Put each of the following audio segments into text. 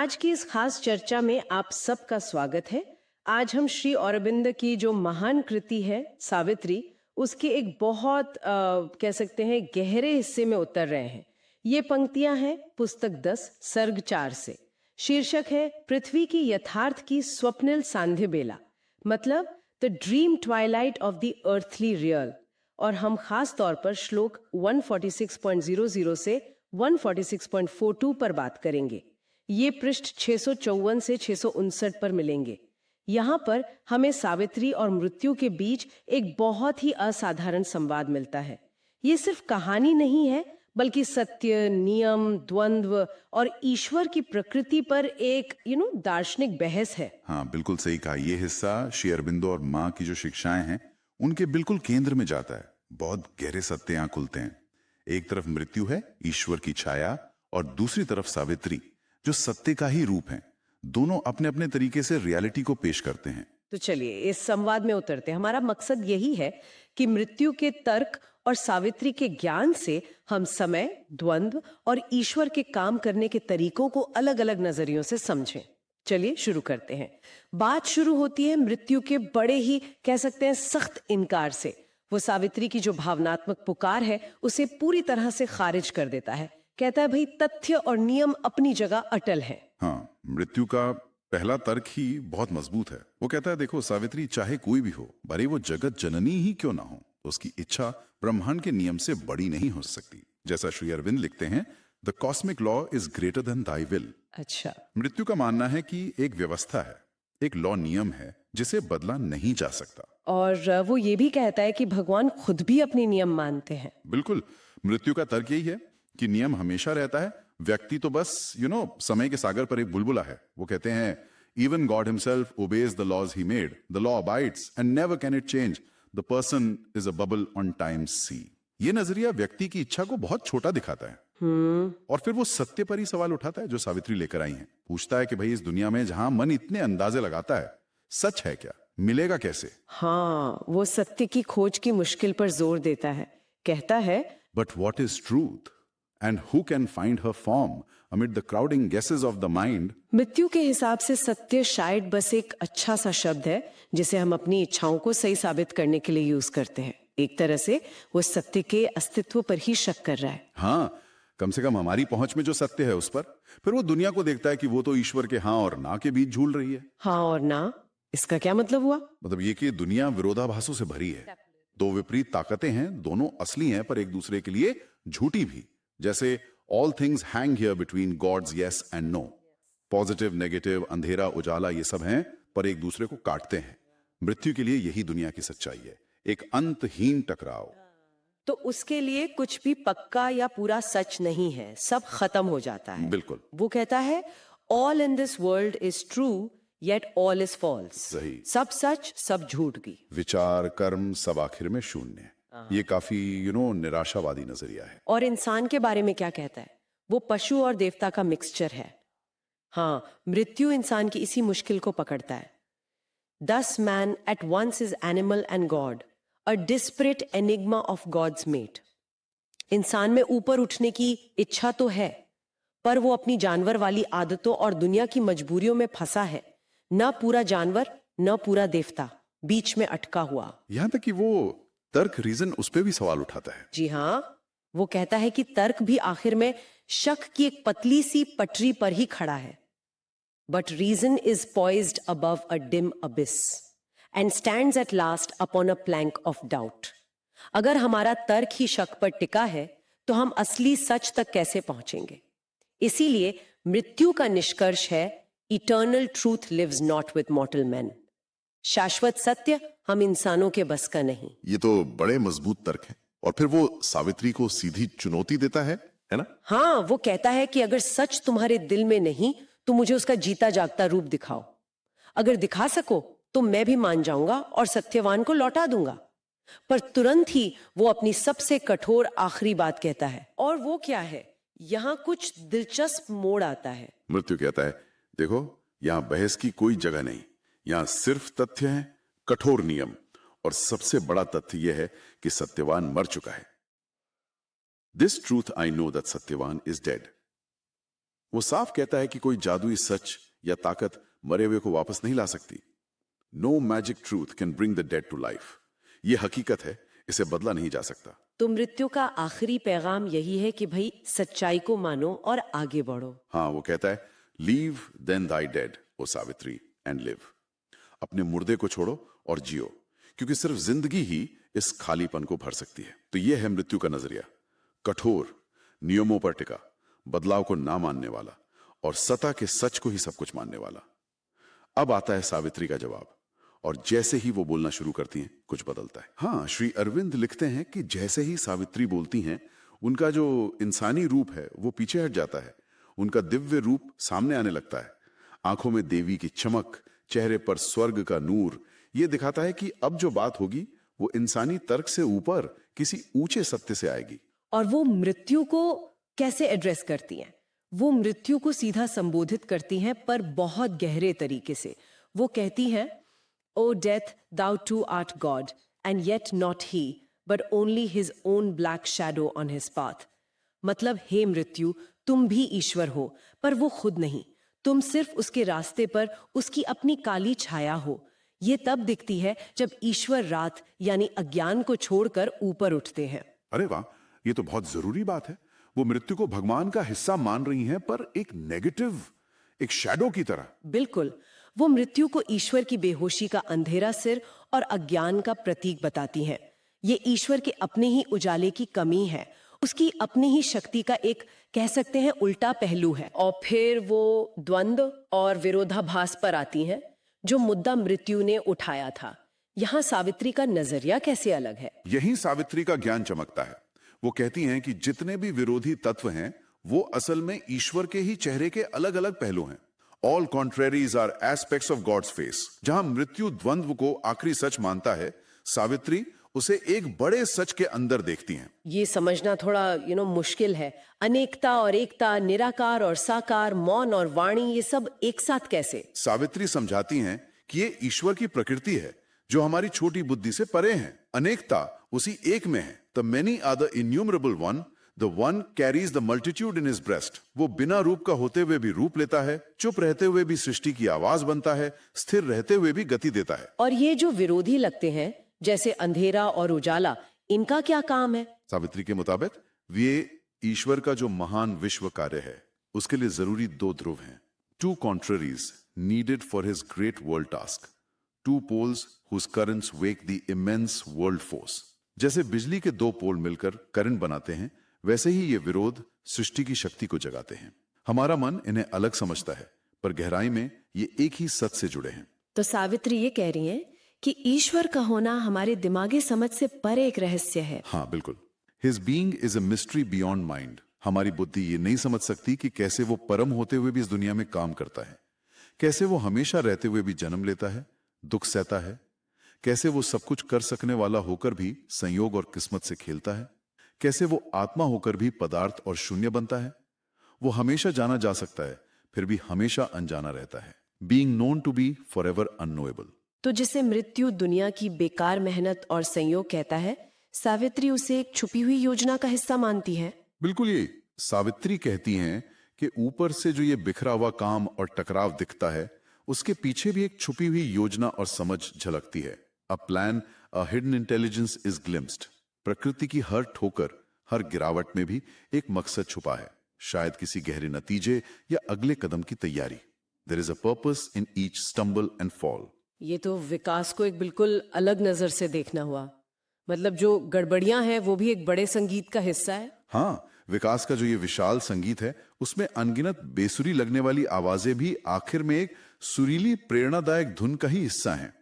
आज की इस खास चर्चा में आप सबका स्वागत है। आज हम श्री अरविंद की जो महान कृति है सावित्री, उसके एक बहुत कह सकते हैं गहरे हिस्से में उतर रहे हैं। ये पंक्तियां हैं पुस्तक 10 सर्ग 4 से। शीर्षक है पृथ्वी की यथार्थ की स्वप्निल सांध्य बेला, मतलब the dream Twilight of the earthly real. और हम खास तौर पर श्लोक 146.00 से 146.42 पर बात करेंगे। ये पृष्ठ 654 से 659 पर मिलेंगे। यहाँ पर हमें सावित्री और मृत्यु के बीच एक बहुत ही असाधारण संवाद मिलता है। ये सिर्फ कहानी नहीं है, बल्कि सत्य, नियम, द्वंद्व और ईश्वर की प्रकृति पर एक दार्शनिक बहस है। हाँ, बिल्कुल सही कहा। ये हिस्सा श्री अरबिंदो और माँ की जो शिक्षाएं हैं उनके बिल्कुल केंद्र में जाता है। बहुत गहरे सत्य यहाँ खुलते हैं। एक तरफ मृत्यु है, ईश्वर की छाया, और दूसरी तरफ सावित्री जो सत्य का ही रूप है। दोनों अपने अपने तरीके से रियलिटी को पेश करते हैं। तो चलिए इस संवाद में उतरते हैं। हमारा मकसद यही है कि मृत्यु के तर्क और सावित्री के ज्ञान से हम समय, द्वंद्व और ईश्वर के काम करने के तरीकों को अलग अलग नजरियों से समझें। चलिए शुरू करते हैं। बात शुरू होती है मृत्यु के बड़े ही कह सकते हैं सख्त इनकार से। वो सावित्री की जो भावनात्मक पुकार है उसे पूरी तरह से खारिज कर देता है। कहता है भाई तथ्य और नियम अपनी जगह अटल है। हाँ, मृत्यु का पहला तर्क ही बहुत मजबूत है। वो कहता है देखो सावित्री, चाहे कोई भी हो, भले वो जगत जननी ही क्यों ना हो, तो उसकी इच्छा ब्रह्मांड के नियम से बड़ी नहीं हो सकती। जैसा श्री अरविंद लिखते हैं, the cosmic law is greater than thy will. अच्छा, मृत्यु का मानना है कि एक व्यवस्था है, एक लॉ नियम है जिसे बदला नहीं जा सकता। और वो ये भी कहता है कि भगवान खुद भी अपने नियम मानते हैं। बिल्कुल, मृत्यु का तर्क यही है कि नियम हमेशा रहता है, व्यक्ति तो बस समय के सागर पर एक बुलबुला है। वो कहते हैं even God himself obeys the laws he made, the law abides and never can it change, the person is a bubble on time sea. ये नजरिया व्यक्ति की इच्छा को बहुत छोटा दिखाता है। और फिर वो सत्य पर ही सवाल उठाता है जो सावित्री लेकर आई है। पूछता है कि भाई इस दुनिया में जहां मन इतने अंदाजे लगाता है, सच है क्या? मिलेगा कैसे? हाँ, वो सत्य की खोज की मुश्किल पर जोर देता है। कहता है but what is truth and who can find her form amid the crowding guesses of the mind? मृत्यु के हिसाब से सत्य शायद बस एक अच्छा सा शब्द है जिसे हम अपनी इच्छाओं को सही साबित करने के लिए यूज करते हैं। एक तरह से वो सत्य के अस्तित्व पर ही शक कर रहा है। हाँ, कम से कम हमारी पहुंच में जो सत्य है उस पर। फिर वो दुनिया को देखता है कि वो तो ईश्वर के हाँ और ना के बीच झूल रही है। हाँ और ना, इसका क्या मतलब हुआ? मतलब ये कि दुनिया विरोधाभासों से भरी है। दो विपरीत ताकतें हैं, दोनों असली हैं पर एक दूसरे के लिए झूठी भी। जैसे all things hang here between gods yes and no. Positive, negative, अंधेरा, उजाला, ये सब हैं पर एक दूसरे को काटते हैं। मृत्यु के लिए यही दुनिया की सच्चाई है, एक अंतहीन टकराव। तो उसके लिए कुछ भी पक्का या पूरा सच नहीं है, सब खत्म हो जाता है। बिल्कुल। वो कहता है all in this world is true yet all is false. सही। सब सच, सब झूठ भी। विचार, कर्म, सब आखिर में शून्य। ये काफी निराशावादी नजरिया है। और इंसान के बारे में क्या कहता है? वो पशु और देवता का मिक्सचर है। हाँ, मृत्यु इंसान की इसी मुश्किल को पकड़ता है। Thus man at once is animal and God, a disparate enigma of God's mate. इंसान में ऊपर उठने की इच्छा तो है, पर वो अपनी जानवर वाली आदतों और दुनिया की मजबूरियों में फंसा है। न पूरा जानवर, न पूरा देवता, बीच में अटका हुआ। यहां तक कि वो तर्क, रीजन, उस पे भी सवाल उठाता है। जी हाँ, वो कहता है कि तर्क भी आखिर में शक की एक पतली सी पटरी पर ही खड़ा है। But reason is poised above a dim abyss and stands at last upon a plank of doubt. अगर हमारा तर्क ही शक पर टिका है तो हम असली सच तक कैसे पहुंचेंगे? इसीलिए मृत्यु का निष्कर्ष है eternal truth lives not with mortal man. शाश्वत सत्य हम इंसानों के बस का नहीं। ये तो बड़े मजबूत तर्क है। और फिर वो सावित्री को सीधी चुनौती देता है ना? हाँ, वो कहता है कि अगर सच तुम्हारे दिल में नहीं तो मुझे उसका जीता जागता रूप दिखाओ। अगर दिखा सको तो मैं भी मान जाऊंगा और सत्यवान को लौटा दूंगा। पर तुरंत ही वो अपनी सबसे कठोर आखिरी बात कहता है। और वो क्या है? यहाँ कुछ दिलचस्प मोड़ आता है। मृत्यु कहता है देखो, यहाँ बहस की कोई जगह नहीं, यहाँ सिर्फ तथ्य है, कठोर नियम, और सबसे बड़ा तथ्य यह है कि सत्यवान मर चुका है। This truth I know that Satyavan is dead. वो साफ कहता है कि कोई जादुई सच या ताकत मरे हुए को वापस नहीं ला सकती। No magic truth can bring the dead to life. ये हकीकत है, इसे बदला नहीं जा सकता। तो मृत्यु का आखिरी पैगाम यही है कि भाई सच्चाई को मानो और आगे बढ़ो। हाँ, वो कहता है leave then thy dead O Savitri and live. अपने मुर्दे को छोड़ो और जियो, क्योंकि सिर्फ जिंदगी ही इस खालीपन को भर सकती है। तो यह है मृत्यु का नजरिया, कठोर, नियमों पर टिका, बदलाव को ना मानने वाला और सता के सच को ही सब कुछ मानने वाला। अब आता है सावित्री का जवाब, और जैसे ही वो बोलना शुरू करती हैं कुछ बदलता है। हाँ, श्री अरविंद लिखते हैं कि जैसे ही सावित्री बोलती हैं उनका जो इंसानी रूप है वो पीछे हट जाता है, उनका दिव्य रूप सामने आने लगता है। आंखों में देवी की चमक, चेहरे पर स्वर्ग का नूर, ये दिखाता है कि अब जो बात होगी वो इंसानी तर्क से ऊपर किसी ऊंचे सत्य से आएगी। और वो मृत्यु को कैसे एड्रेस करती हैं? वो मृत्यु को सीधा संबोधित करती हैं, पर बहुत गहरे तरीके से। वो कहती हैं, O death, thou too art God, and yet not he, but only his own black shadow on his path. मतलब, हे मृत्यु, तुम भी ईश्वर हो, पर वो खुद नहीं। तुम सिर्फ उसके रास्ते पर उसकी अपनी काली छाया हो। ये तब दिखती है जब ईश्वर रात यानी अज्ञान को छोड़कर ऊपर उठते हैं। अरे वाह, ये तो बहुत जरूरी बात है। वो मृत्यु को भगवान का हिस्सा मान रही हैं, पर एक नेगेटिव, एक शैडो की तरह। बिल्कुल, वो मृत्यु को ईश्वर की बेहोशी का अंधेरा सिर और अज्ञान का प्रतीक बताती हैं। ये ईश्वर के अपने ही उजाले की कमी है, उसकी अपनी ही शक्ति का एक, कह सकते हैं, उल्टा पहलू है। और फिर वो द्वंद्व और विरोधाभास पर आती हैं, जो मुद्दा मृत्यु ने उठाया था। यहाँ सावित्री का नजरिया कैसे अलग है? यही सावित्री का ज्ञान चमकता है। वो कहती हैं कि जितने भी विरोधी तत्व हैं वो असल में ईश्वर के ही चेहरे के अलग अलग पहलू हैं। All contraries are aspects of God's face। जहां मृत्यु द्वंद्व को आखिरी सच मानता है, सावित्री उसे एक बड़े सच के अंदर देखती हैं। ये समझना थोड़ा मुश्किल है। अनेकता और एकता, निराकार और साकार, मौन और वाणी, ये सब एक साथ कैसे? सावित्री समझाती हैं कि ये ईश्वर की प्रकृति है जो हमारी छोटी बुद्धि से परे है। अनेकता उसी एक में है। The many are the innumerable one, the one carries the multitude in his breast। वो बिना रूप का होते हुए भी रूप लेता है, चुप रहते हुए भी सृष्टि की आवाज बनता है, स्थिर रहते हुए भी गति देता है। और ये जो विरोधी लगते हैं, जैसे अंधेरा और उजाला, इनका क्या काम है? सावित्री के मुताबिक ये ईश्वर का जो महान विश्व कार्य है उसके लिए जरूरी दो ध्रुव हैं। Two contraries needed for his great world task। Two poles whose currents wake the immense world force। जैसे बिजली के दो पोल मिलकर करंट बनाते हैं, वैसे ही ये विरोध सृष्टि की शक्ति को जगाते हैं। हमारा मन इन्हें अलग समझता है, पर गहराई में ये एक ही सच से जुड़े हैं। तो सावित्री ये कह रही हैं कि ईश्वर का होना हमारे दिमागी समझ से परे एक रहस्य है। हाँ, बिल्कुल। His being is a mystery beyond mind। हमारी बुद्धि ये नहीं समझ सकती कि कैसे वो परम होते हुए भी इस दुनिया में काम करता है, कैसे वो हमेशा रहते हुए भी जन्म लेता है, दुख सहता है, कैसे वो सब कुछ कर सकने वाला होकर भी संयोग और किस्मत से खेलता है, कैसे वो आत्मा होकर भी पदार्थ और शून्य बनता है। वो हमेशा जाना जा सकता है, फिर भी हमेशा अनजाना रहता है। Being known to be forever unknowable. तो जिसे मृत्यु दुनिया की बेकार मेहनत और संयोग कहता है, सावित्री उसे एक छुपी हुई योजना का हिस्सा मानती है। बिल्कुल, ये सावित्री कहती हैं कि ऊपर से जो ये बिखरा हुआ काम और टकराव दिखता है, उसके पीछे भी एक छुपी हुई योजना और समझ झलकती है। A plan, a hidden intelligence is glimpsed. प्रकृति की हर ठोकर, हर गिरावट में भी एक मकसद छुपा है, शायद किसी गहरे नतीजे या अगले कदम की तैयारी। There is a purpose in each stumble and fall. ये तो विकास को एक बिल्कुल अलग नजर से देखना हुआ। मतलब जो गड़बड़ियां हैं वो भी एक बड़े संगीत का हिस्सा है। हाँ, विकास का जो ये विशाल संगीत है उसमें अनगिनत बेसुरी लगने वाली आवाजें भी आखिर में एक सुरीली प्रेरणादायक धुन का ही हिस्सा हैं।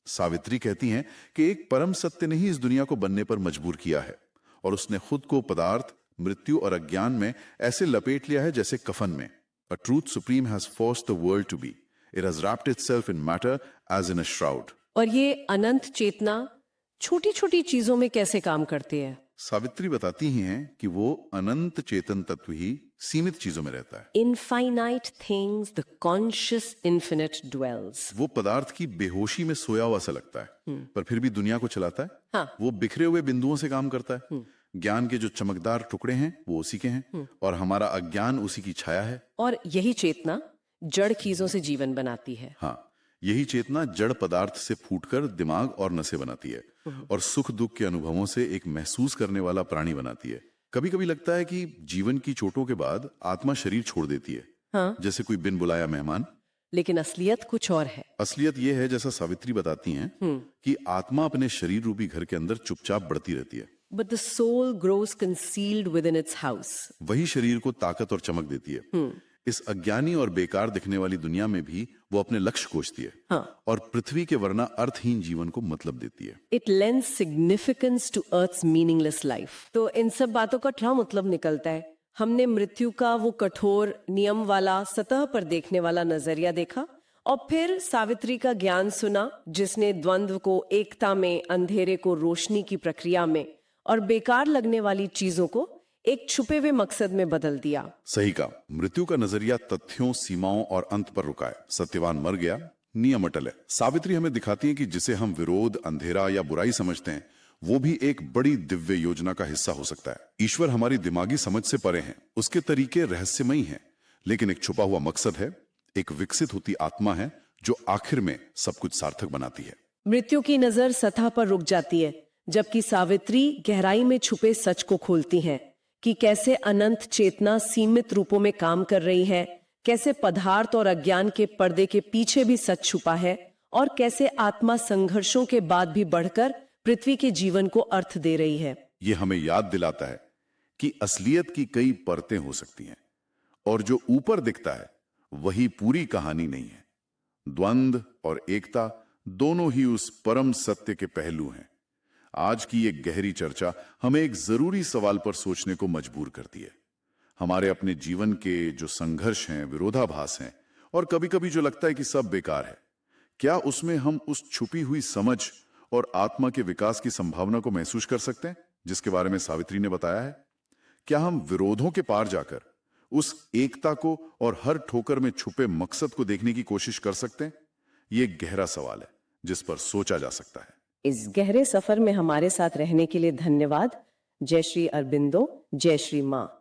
सावित्री कहती हैं कि एक परम सत्य ने ही इस दुनिया को बनने पर मजबूर किया है, और उसने खुद को पदार्थ, मृत्यु और अज्ञान में ऐसे लपेट लिया है जैसे कफन में। A truth supreme has forced the world to be। It has wrapped itself in matter as in a shroud। और ये अनंत चेतना छोटी छोटी चीजों में कैसे काम करती है? सावित्री बताती ही हैं कि वो अनंत चेतन तत्व ही सीमित चीजों में रहता है। Infinite things the conscious infinite dwells। वो पदार्थ की बेहोशी में सोया हुआ सा लगता है, पर फिर भी दुनिया को चलाता है। हाँ। वो बिखरे हुए बिंदुओं से काम करता है, ज्ञान के जो चमकदार टुकड़े हैं वो उसी के हैं, और हमारा अज्ञान उसी की छाया है। और यही चेतना जड़ चीजों से जीवन बनाती है। हाँ, यही चेतना जड़ पदार्थ से फूटकर दिमाग और नसें बनाती है, और सुख दुख के अनुभवों से एक महसूस करने वाला प्राणी बनाती है। कभी कभी लगता है कि जीवन की चोटों के बाद आत्मा शरीर छोड़ देती है, हाँ, जैसे कोई बिन बुलाया मेहमान। लेकिन असलियत कुछ और है। असलियत यह है, जैसा सावित्री बताती हैं, कि आत्मा अपने शरीर रूपी घर के अंदर चुपचाप बढ़ती रहती है। But the soul grows concealed within its house. वही शरीर को ताकत और चमक देती है। इस अज्ञानी और बेकार दिखने वाली दुनिया में भी वो अपने लक्ष्य खोजती है, हाँ, और पृथ्वी के वरना अर्थहीन जीवन को मतलब देती है। It lends significance to Earth's meaningless life. तो इन सब बातों का क्या मतलब निकलता है? हमने मृत्यु का वो कठोर नियम वाला सतह पर देखने वाला नजरिया देखा, और फिर सावित्री का ज्ञान सुना, जिसने द्वंद्व को एकता में, अंधेरे को रोशनी की प्रक्रिया में, और बेकार लगने वाली चीजों को एक छुपे हुए मकसद में बदल दिया। सही कहा, मृत्यु का नजरिया तथ्यों, सीमाओं और अंत पर रुका है। सत्यवान मर गया, नियम अटल है। सावित्री हमें दिखाती है कि जिसे हम विरोध, अंधेरा या बुराई समझते हैं, वो भी एक बड़ी दिव्य योजना का हिस्सा हो सकता है। ईश्वर हमारी दिमागी समझ से परे हैं, उसके तरीके रहस्यमयी हैं, लेकिन एक छुपा हुआ मकसद है, एक विकसित होती आत्मा है जो आखिर में सब कुछ सार्थक बनाती है। मृत्यु की नजर सतह पर रुक जाती है, जबकि सावित्री गहराई में छुपे सच को खोलती है कि कैसे अनंत चेतना सीमित रूपों में काम कर रही है, कैसे पदार्थ और अज्ञान के पर्दे के पीछे भी सच छुपा है, और कैसे आत्मा संघर्षों के बाद भी बढ़कर पृथ्वी के जीवन को अर्थ दे रही है। ये हमें याद दिलाता है कि असलियत की कई परतें हो सकती हैं, और जो ऊपर दिखता है वही पूरी कहानी नहीं है। द्वंद्व और एकता दोनों ही उस परम सत्य के पहलू हैं। आज की ये गहरी चर्चा हमें एक जरूरी सवाल पर सोचने को मजबूर करती है। हमारे अपने जीवन के जो संघर्ष हैं, विरोधाभास हैं, और कभी कभी जो लगता है कि सब बेकार है, क्या उसमें हम उस छुपी हुई समझ और आत्मा के विकास की संभावना को महसूस कर सकते हैं, जिसके बारे में सावित्री ने बताया है? क्या हम विरोधों के पार जाकर उस एकता को और हर ठोकर में छुपे मकसद को देखने की कोशिश कर सकते हैं? ये गहरा सवाल है जिस पर सोचा जा सकता है। इस गहरे सफर में हमारे साथ रहने के लिए धन्यवाद। जय श्री अरबिंदो, जय श्री माँ।